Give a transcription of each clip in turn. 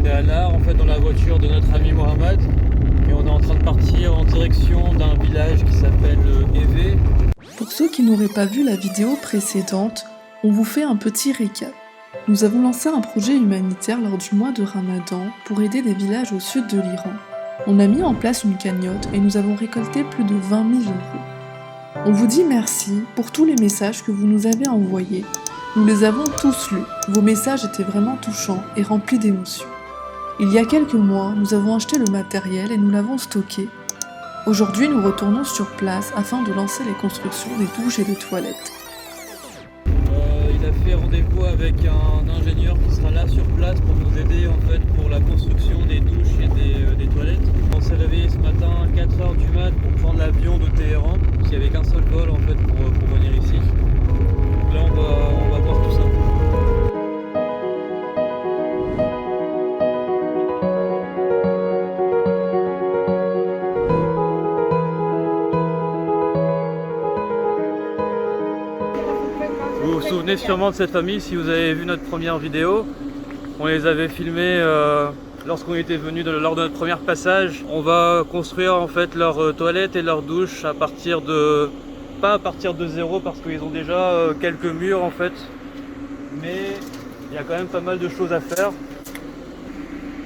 On est à Lar, en fait, dans la voiture de notre ami Mohamed. Et on est en train de partir en direction d'un village qui s'appelle Évé. Pour ceux qui n'auraient pas vu la vidéo précédente, on vous fait un petit récap. Nous avons lancé un projet humanitaire lors du mois de Ramadan pour aider des villages au sud de l'Iran. On a mis en place une cagnotte et nous avons récolté plus de 20 000 euros. On vous dit merci pour tous les messages que vous nous avez envoyés. Nous les avons tous lus. Vos messages étaient vraiment touchants et remplis d'émotions. Il y a quelques mois, nous avons acheté le matériel et nous l'avons stocké. Aujourd'hui, nous retournons sur place afin de lancer les constructions des douches et des toilettes. Il a fait rendez-vous avec un ingénieur qui sera là sur place pour nous aider en fait pour la construction des douches et des toilettes. On s'est réveillé ce matin à 4h du mat pour prendre l'avion de Téhéran, parce qu'il n'y avait qu'un seul vol en fait pour venir ici. Donc là on va voir tout ça. Vous vous souvenez sûrement de cette famille si vous avez vu notre première vidéo. On les avait filmés lorsqu'on était venu lors de notre premier passage. On va construire en fait leurs toilettes et leurs douches à partir de... pas à partir de zéro parce qu'ils ont déjà quelques murs en fait. Mais il y a quand même pas mal de choses à faire.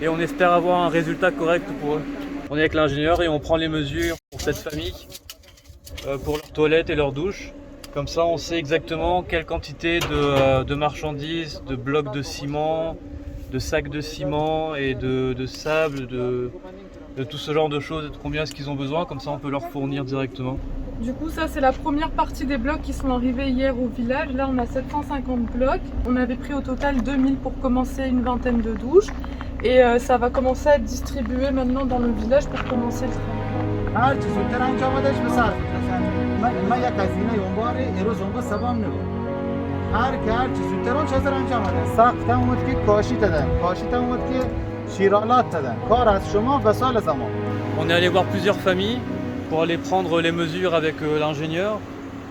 Et on espère avoir un résultat correct pour eux. On est avec l'ingénieur et on prend les mesures pour cette famille, pour leurs toilettes et leurs douches. Comme ça, on sait exactement quelle quantité de marchandises, de blocs de ciment, de sacs de ciment et de sable, de tout ce genre de choses, de combien est-ce qu'ils ont besoin. Comme ça, on peut leur fournir directement. Du coup, ça c'est la première partie des blocs qui sont arrivés hier au village. Là, on a 750 blocs. On avait pris au total 2000 pour commencer une vingtaine de douches. Et ça va commencer à être distribué maintenant dans le village pour commencer le travail. ما یک هزینه اونباره امروز اونجا سبام نبود هر چی زودتر اون چیز انجام بده ساخت اومد که کاشی اومد که شیرالات دادن کار از شما و سال زمان. On est allé voir plusieurs familles pour aller prendre les mesures avec l'ingénieur.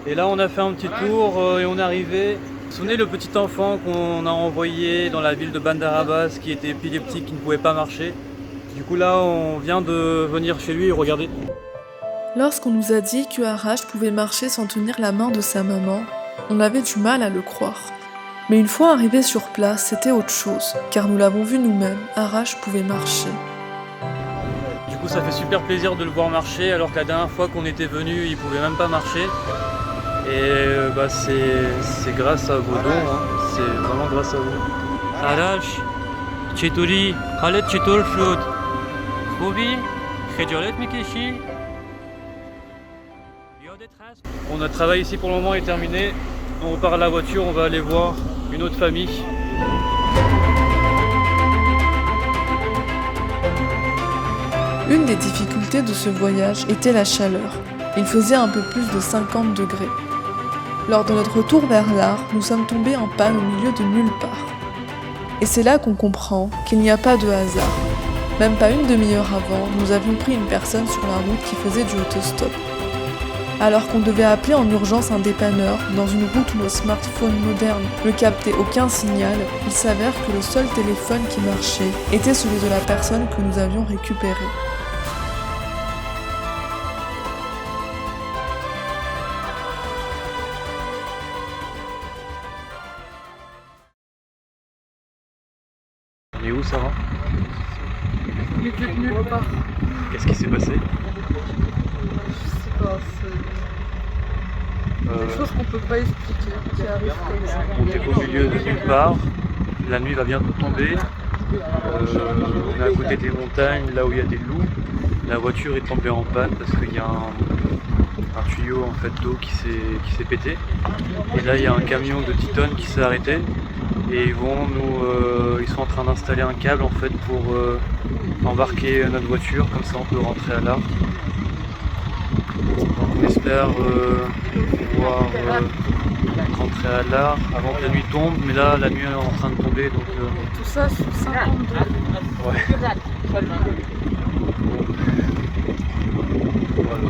Et là on a fait un petit tour et on est arrivé. Vous vous souvenez le petit enfant qu'on a envoyé dans la ville de Bandar Abbas qui était épileptique, qui ne pouvait pas marcher. Du coup là on vient de venir chez lui et regardez. Lorsqu'on nous a dit que Arash pouvait marcher sans tenir la main de sa maman, on avait du mal à le croire. Mais une fois arrivé sur place, c'était autre chose, car nous l'avons vu nous-mêmes, Arash pouvait marcher. Du coup ça fait super plaisir de le voir marcher, alors que la dernière fois qu'on était venu, il pouvait même pas marcher. Et c'est grâce à vos dons, hein. C'est vraiment grâce à vous. Arash, چطوری؟ حالت چطور شد؟ خوبی؟ خجالت میکشی؟ Notre travail ici pour le moment est terminé. On repart à la voiture, on va aller voir une autre famille. Une des difficultés de ce voyage était la chaleur. Il faisait un peu plus de 50 degrés. Lors de notre retour vers l'Ar, nous sommes tombés en panne au milieu de nulle part. Et c'est là qu'on comprend qu'il n'y a pas de hasard. Même pas une demi-heure avant, nous avions pris une personne sur la route qui faisait du autostop. Alors qu'on devait appeler en urgence un dépanneur, dans une route où le smartphone moderne ne captait aucun signal, il s'avère que le seul téléphone qui marchait était celui de la personne que nous avions récupéré. On est où, Sarah? Il était de nulle part. Qu'est-ce qui s'est passé? Des choses qu'on peut pas expliquer, qui arrivent comme ça. On est au milieu de nulle part, la nuit va bientôt tomber, on est à côté des montagnes, là où il y a des loups. La voiture est tombée en panne parce qu'il y a un tuyau en fait, d'eau qui s'est pété. Et là il y a un camion de 10 tonnes qui s'est arrêté. Et ils sont en train d'installer un câble en fait pour embarquer notre voiture, comme ça on peut rentrer à l'Ar. On espère pouvoir rentrer à l'Ar avant que la nuit tombe, mais là la nuit est en train de tomber donc... Tout ça sur 52. Ouais. Voilà.